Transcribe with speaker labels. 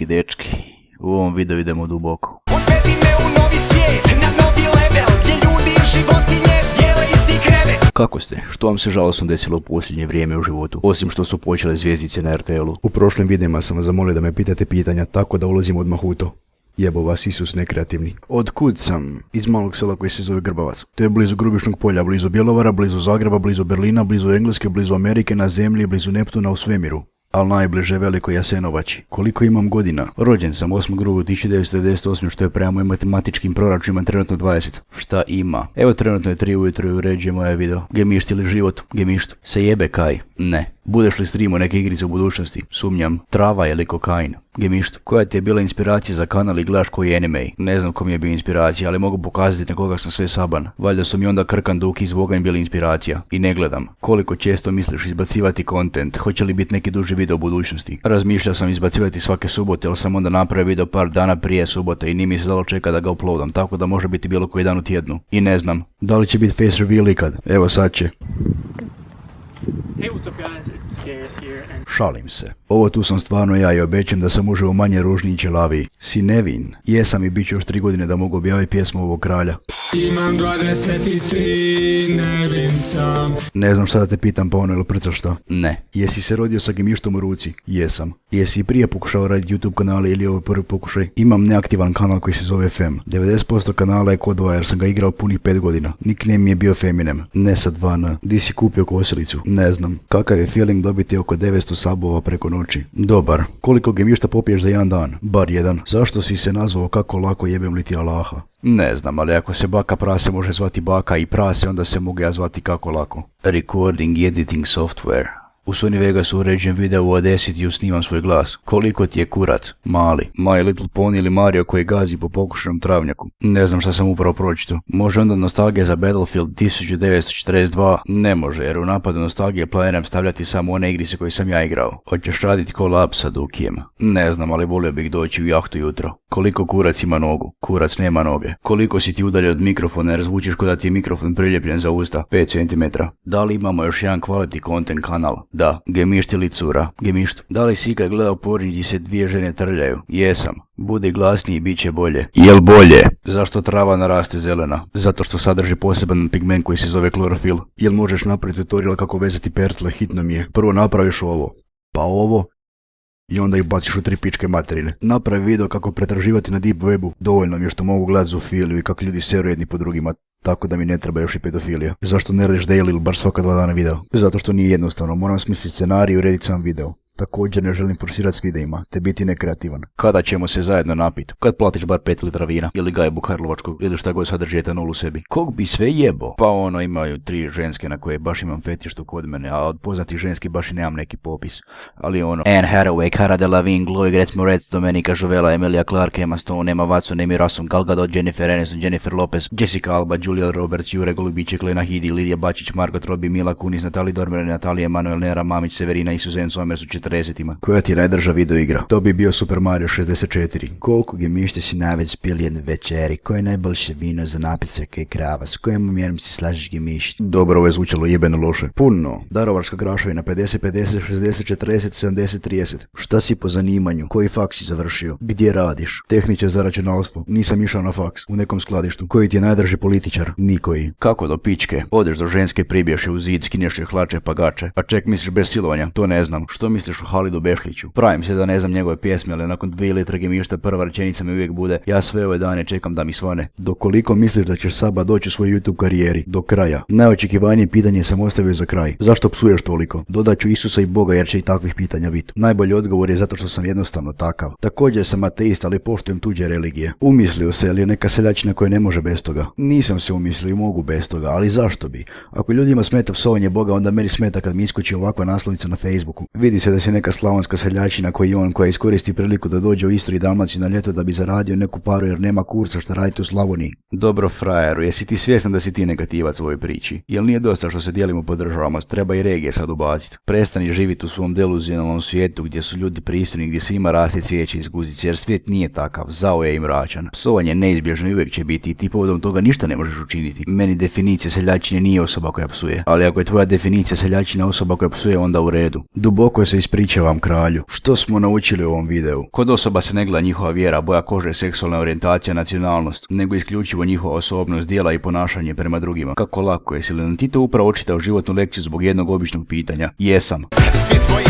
Speaker 1: Dečki, u ovom videu idemo duboko.
Speaker 2: Odvedi me u novi svijet, na novi level, gdje ljudi i životinje dijele isti krevet.
Speaker 1: Kako ste? Što vam se žalosno desilo u posljednje vrijeme u životu? Osim što su počele zvjezdice na RTL-u.
Speaker 3: U prošlim videima sam vas zamolio da me pitate pitanja, tako da ulazim odmah u to. Jebo vas Isus nekreativni. Otkud sam? Iz malog sela koji se zove Grbavac. To je blizu Grubišnog polja, blizu Bjelovara, blizu Zagreba, blizu Berlina, blizu Engleske, blizu Amerike na zemlji, blizu Neptuna u svemiru. Al najbliže veliko Jasenovači. Koliko imam godina?
Speaker 1: Rođen sam 8.2.1998. što je prema mojim matematičkim proračunima trenutno 20. Šta ima? Evo trenutno je 3 ujutro i uređujem ovaj video. Gemišt ili život? Gemišt. Se jebe kaj? Ne. Budeš li streamo neke igrice u budućnosti? Sumnjam. Trava ili kokain? Gemišt. Koja ti je bila inspiracija za kanal i gledaš koji anime? Ne znam ko mi je bio inspiracija, ali mogu pokazati na koga sam sve saban. Valjda su mi onda Krkan, Duki i Zvoganj bili inspiracija. I ne gledam. Koliko često misliš izbacivati content? Hoće li biti neki duži video u budućnosti? Razmišljao sam izbacivati svake subote, ali sam onda napravio video par dana prije subote i nije mi se dalo čeka da ga uploadam, tako da može biti bilo koji dan u tjednu. I ne znam.
Speaker 3: Da li će biti face reveal ikad? Evo sad će.
Speaker 4: Hey, what's up guys, it's Gaius here and...
Speaker 3: Šalim se. Ovo tu sam stvarno ja i obećam da sam uživo manje ružni i ćelavi. Si nevin. Jesam i bit ću još 3 godine da mogu objaviti pjesmu ovog kralja.
Speaker 5: Imam 23, nevin sam.
Speaker 3: Ne znam šta da te pitam, pa ono ili prca šta?
Speaker 1: Ne.
Speaker 3: Jesi se rodio sa gemištom u ruci? Jesam. Jesi i prije pokušao raditi YouTube kanale ili ovo prvi pokušaj? Imam neaktivan kanal koji se zove Fem. 90% kanala je kod 2 jer sam ga igrao punih 5 godina. Nickname mi je bio Feminem. Ne sa 2N. Di si kupio kosilicu? Ne znam. Kakav je feeling dobiti oko 900 sabova preko noći? Dobar. Koliko gemišta popiješ za jedan dan? Bar jedan. Zašto si se nazvao kako lako jebem li ti Allaha?
Speaker 1: Ne znam, ali ako se baka prase može zvati baka i prase, onda se mogu ja zvati kako lako. Recording i editing software. U Sony Vegasu uređujem video u Audacity i snimam svoj glas. Koliko ti je kurac? Mali. My Little Pony ili Mario koji gazi po pokušanom travnjaku. Ne znam šta sam upravo pročitao. Može onda nostalgija za Battlefield 1942? Ne može, jer u napadu nostalgije planiram stavljati samo one igrice koje sam ja igrao. Hoćeš raditi collab sa Dukijem? Ne znam, ali volio bih doći u jahtu jutro. Koliko kurac ima nogu? Kurac nema noge. Koliko si ti udaljen od mikrofona jer zvučiš kod da ti je mikrofon priljepljen za usta? 5 cm. Da li imamo još jedan quality content kanal? Da. Gemišt ili cura? Gemišt. Da li si ikad gledao porn gdje se 2 žene trljaju? Jesam. Budi glasniji i bit će bolje. Jel bolje? Zašto trava naraste zelena? Zato što sadrži poseban pigment koji se zove klorofil.
Speaker 3: Jel možeš napraviti tutorial kako vezati pertle? Hitno mi je. Prvo napraviš ovo. Pa ovo. I onda ih baciš u 3 pičke materine. Napravi video kako pretraživati na deep webu. Dovoljno mi je što mogu gledati zoofiliju i kako ljudi seru jedni po drugima. Tako da mi ne treba još i pedofilija. Zašto ne radiš daily ili bar svaka 2 dana video? Zato što nije jednostavno. Moram smisliti scenarij i urediti sam video. Također ne želim forsirati s videima, te biti nekreativan.
Speaker 1: Kada ćemo se zajedno napiti? Kad platiš bar 5 litra vina? Ili gajbu karlovačku? Ili šta god sadrži etanol u sebi? Kog bi sve jebo? Pa ono, imaju 3 ženske na koje baš imam fetištu kod mene, a od poznatih ženski baš i nemam neki popis. Ali ono... Anne Hathaway, Cara Delevingne, Chloe Grace Moretz, Domenica Jovela, Emilia Clarke, Emma Stone, Emma Watson, Amy Rossum, Gal Gadot, Jennifer Aniston, Jennifer Lopez, Jessica Alba, Julia Roberts, Jure Golubić, Lena Headey, Lidija Bačić, Margot Robbie, Mila Kunis, Natalie Dormer, Natalija Emanuel, Nera Mamić, Severina i Suzanne Somers u 40-ima.
Speaker 3: Koja ti je najdrža video igra? To bi bio Super Mario 64. Koliko gemišta si najveć spili jedne večeri? Koje je najbolše vino za napit se kaj krava? S kojom mjerom si slažeš gemišt? Dobro, ovo je zvučalo jebeno loše. Puno. Darovarska grašovina 50, 50, 60, 40, 70, 30. Šta si po zanimanju? Koji faks si završio? Gdje radiš? Tehničar za računalstvo. Nisam išao na faks. U nekom skladištu. Koji ti je najdrži političar? Nikoji.
Speaker 1: Kako do pičke? Odeš do ženske, pribiješ je u zid, skinješ je hlače pa gače. A ček misliš bez silovanja? To ne znam. Što misliš o Halidu Bešliću? Pravim se da ne znam njegove pjesme, ali nakon 2 litre gemišta prva rečenica mi uvijek bude: ja sve ove dane čekam da mi svane.
Speaker 3: Do koliko misliš da ćeš Saba doći u svoj YouTube karijeri? Do kraja. Najočekivanije pitanje sam ostavio za kraj. Zašto psuješ toliko? Dodat ću Isusa i Boga jer će i takvih pitanja biti. Najbolji odgovor je zato što sam jednostavno takav. Također sam ateist, ali poštujem tuđe religije. Umislio se, ali je neka seljačina koja ne može bez toga. Nisam se umislio i mogu bez toga, ali zašto bi? Ako ljudima smeta psovanje Boga, onda meni smeta kad mi iskoči ovakva naslovnica na Facebooku. Vidi se da si neka slavonska seljačina koja iskoristi priliku da dođe u Istru i Dalmaciju na ljeto da bi zaradio neku paru jer nema kurca šta raditi u Slavoniji.
Speaker 1: Dobro frajeru, jesi ti svjestan da si ti negativac u ovoj priči? Jel nije dosta što se dijelimo po državama, treba i regije sad ubaciti. Prestani živjeti u svom deluzionalnom svijetu gdje su ljudi pristojni, gdje svima raste cvijeće iz guzice, jer svijet nije takav, zao je i mračan. Psovanje neizbježno i uvijek će biti i ti povodom toga ništa ne možeš učiniti. Meni definicija seljačine nije osoba koja psuje, ali ako je tvoja definicija seljačina osoba koja psuje, onda u redu. Duboko se
Speaker 3: Ispričavam kralju. Što smo naučili u ovom videu?
Speaker 1: Kod osoba se ne gleda njihova vjera, boja kože, seksualna orijentacija, nacionalnost, nego isključivo njihova osobnost, djela i ponašanje prema drugima. Kako lako je, si li nam ti to upravo očitao životnu lekciju zbog jednog običnog pitanja? Jesam.
Speaker 2: Svi smo